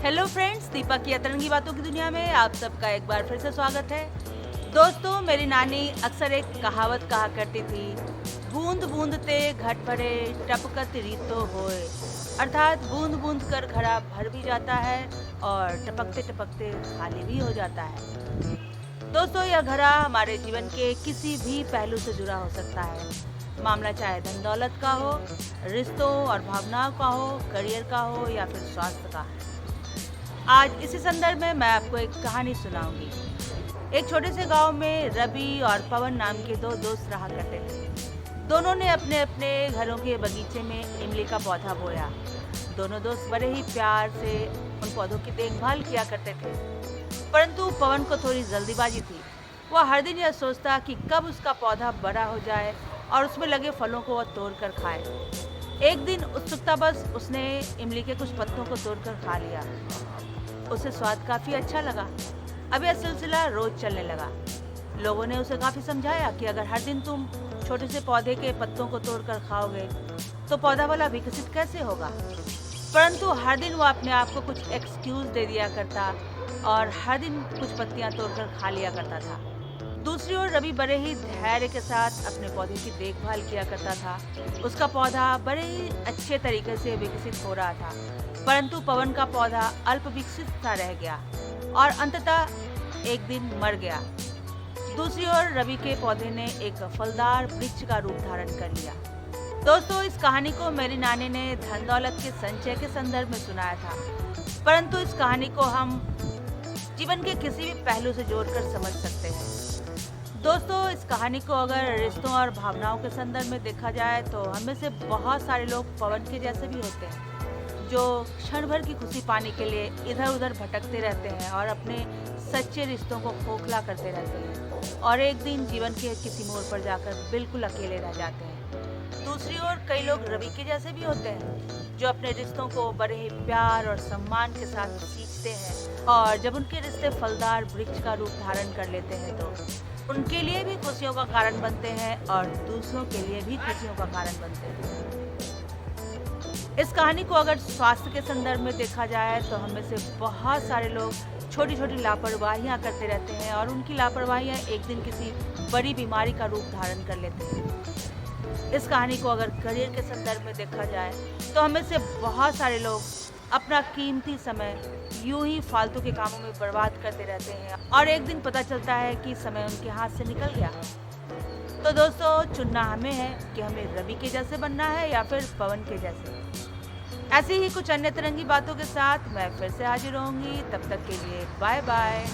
Hello friends, Deepa की अतरंगी बातों की दुनिया में आप सबका एक बार फिर से स्वागत है। दोस्तों, मेरी नानी अक्सर एक कहावत कहा करती थी, बूंद बूंद ते घट भरे टपकत रीतो होए। अर्थात बूंद बूंद कर घड़ा भर भी जाता है और टपकते टपकते खाली भी हो जाता है। दोस्तों, यह घड़ा हमारे जीवन के किसी भी पहलू से जुड़ा हो सकता है। मामला चाहे धन दौलत का हो, रिश्तों और भावनाओं का हो, करियर का हो या फिर स्वास्थ्य का। आज इसी संदर्भ में मैं आपको एक कहानी सुनाऊंगी। एक छोटे से गांव में रवि और पवन नाम के दो दोस्त रहा करते थे। दोनों ने अपने अपने घरों के बगीचे में इमली का पौधा बोया। दोनों दोस्त बड़े ही प्यार से उन पौधों की देखभाल किया करते थे। परंतु पवन को थोड़ी जल्दीबाजी थी। वह हर दिन यह सोचता कि कब उसका पौधा बड़ा हो जाए और उसमें लगे फलों को वह तोड़ कर खाए। एक दिन उत्सुकतावश उसने इमली के कुछ पत्तों को तोड़कर खा लिया। उसे स्वाद काफी अच्छा लगा। अब यह सिलसिला रोज चलने लगा। लोगों ने उसे काफी समझाया कि अगर हर दिन तुम छोटे से पौधे के पत्तों को तोड़कर खाओगे तो पौधा वाला विकसित कैसे होगा। परंतु हर दिन वो अपने आप को कुछ एक्सक्यूज दे दिया करता और हर दिन कुछ पत्तियां तोड़कर खा लिया करता था। दूसरी ओर रवि बड़े ही धैर्य के साथ अपने पौधे की देखभाल किया करता था। उसका पौधा बड़े ही अच्छे तरीके से विकसित हो रहा था, परंतु पवन का पौधा अल्प विकसित सा रह गया और अंततः एक दिन मर गया। दूसरी ओर रवि के पौधे ने एक फलदार वृक्ष का रूप धारण कर लिया। दोस्तों, इस कहानी को मेरी नानी ने धन दौलत के संचय के संदर्भ में सुनाया था, परंतु इस कहानी को हम जीवन के किसी भी पहलू से जोड़कर समझ सकते हैं। दोस्तों, इस कहानी को अगर रिश्तों और भावनाओं के संदर्भ में देखा जाए तो हमें से बहुत सारे लोग पवन के जैसे भी होते हैं, जो क्षण भर की खुशी पाने के लिए इधर उधर भटकते रहते हैं और अपने सच्चे रिश्तों को खोखला करते रहते हैं और एक दिन जीवन के किसी मोड़ पर जाकर बिल्कुल अकेले रह जाते हैं। दूसरी ओर कई लोग रवि के जैसे भी होते हैं, जो अपने रिश्तों को बड़े ही प्यार और सम्मान के साथ सींचते हैं और जब उनके रिश्ते फलदार वृक्ष का रूप धारण कर लेते हैं तो उनके लिए भी खुशियों का कारण बनते हैं और दूसरों के लिए भी खुशियों का कारण बनते हैं। इस कहानी को अगर स्वास्थ्य के संदर्भ में देखा जाए तो हमें से बहुत सारे लोग छोटी छोटी लापरवाहियां करते रहते हैं और उनकी लापरवाहियां एक दिन किसी बड़ी बीमारी का रूप धारण कर लेते हैं। इस कहानी को अगर करियर के संदर्भ में देखा जाए तो हमें से बहुत सारे लोग अपना कीमती समय यूं ही फालतू के कामों में बर्बाद करते रहते हैं और एक दिन पता चलता है कि समय उनके हाथ से निकल गया। तो दोस्तों, चुनना हमें है कि हमें रवि के जैसे बनना है या फिर पवन के जैसे। ऐसी ही कुछ अन्य तरंगी बातों के साथ मैं फिर से हाजिर होंगी। तब तक के लिए बाय बाय।